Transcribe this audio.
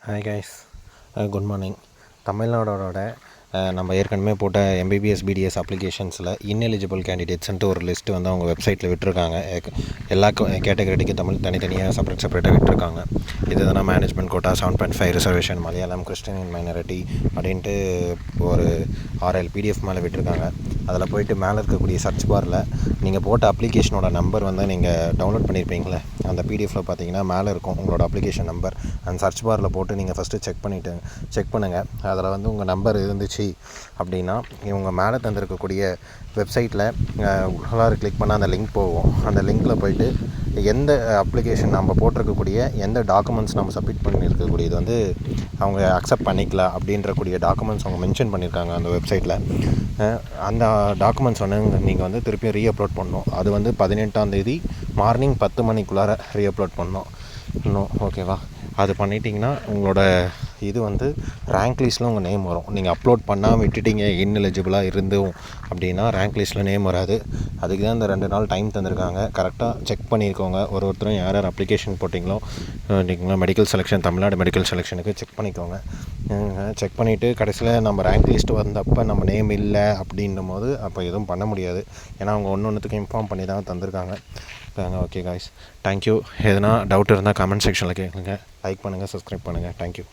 Hi guys, good morning. தமிழ்நாடோட நம்ம ஏற்கனவே போட்ட எம்பிபிஎஸ் பிடிஎஸ் அப்ளிகேஷன்ஸில் இன்எலிஜிபிள் கேண்டிடேட்ஸ்ன்ட்டு ஒரு லிஸ்ட்டு வந்து அவங்க வெப்சைட்டில் விட்டுருக்காங்க. எல்லா கேட்டகரிக்கு தனித்தனியாக செப்பரேட்டாக விட்டுருக்காங்க. இது எதனா management quota 7.5 reservation, Malayalam, Christian minority அப்படின்ட்டு ஒரு 6 பிடிஎஃப் மேலே விட்டுருக்காங்க. அதில் போய்ட்டு மேலே இருக்கக்கூடிய சர்ச் பாரில் நீங்கள் போட்ட அப்ளிகேஷனோட நம்பர் வந்து நீங்கள் டவுன்லோட் பண்ணியிருப்பீங்களே, அந்த பிடிஎஃப்பில் பார்த்தீங்கன்னா மேலே இருக்கும் உங்களோட அப்ளிகேஷன் நம்பர். அந்த சர்ச் பாரில் போட்டு நீங்கள் ஃபஸ்ட்டு செக் பண்ணுங்கள். அதில் வந்து உங்கள் நம்பர் இருந்துச்சு அப்படின்னா இவங்க மேலே தந்திருக்கக்கூடிய வெப்சைட்டில் உள்ளார கிளிக் பண்ணால் அந்த லிங்க் போகும். அந்த லிங்க்கில் போய்ட்டு எந்த அப்ளிகேஷன் நம்ம போட்டிருக்கக்கூடிய எந்த டாக்குமெண்ட்ஸ் நம்ம சப்மிட் பண்ணியிருக்கக்கூடியது வந்து அவங்க அக்செப்ட் பண்ணிக்கல அப்படின்றக்கூடிய டாக்குமெண்ட்ஸ் அவங்க மென்ஷன் பண்ணியிருக்காங்க அந்த வெப்சைட்டில். அந்த டாக்குமெண்ட்ஸ் வந்து நீங்கள் வந்து திருப்பியும் ரீஅப்லோட் பண்ணணும். அது வந்து 18ஆம் தேதி மார்னிங் 10 மணிக்குள்ளார ரீஅப்லோட் பண்ணணும் இன்னும். ஓகேவா? அது பண்ணிட்டீங்கன்னா உங்களோட இது வந்து ரேங்க் லிஸ்ட்டில் உங்கள் நேம் வரும். நீங்கள் அப்லோட் பண்ணாமல் விட்டுட்டீங்க இன்எலிஜிபிளாக இருந்தும் அப்படின்னா ரேங்க் லிஸ்ட்டில் நேம் வராது. அதுக்கு தான் இந்த 2 நாள் டைம் தந்திருக்காங்க. கரெக்டாக செக் பண்ணியிருக்கோங்க. ஒருத்தரும் யார் அப்ளிகேஷன் போட்டிங்களோ மெடிக்கல் செலெக்ஷன், தமிழ்நாடு மெடிக்கல் செலெக்ஷனுக்கு செக் பண்ணிக்கோங்க. செக் பண்ணிவிட்டு கடைசியில் நம்ம ரேங்க் லிஸ்ட்டு வந்தப்போ நம்ம நேம் இல்லை அப்படின்னும் போது அப்போ எதுவும் பண்ண முடியாது. ஏன்னா அவங்க ஒன்றுத்துக்கும் இன்ஃபார்ம் பண்ணி தான் தந்திருக்காங்க. Okay guys, thank you. எதனா டவுட் இருந்தால் கமெண்ட் செக்ஷனில் கேளுங்க. லைக் பண்ணுங்கள், சப்ஸ்கிரைப் பண்ணுங்கள். தேங்க்யூ.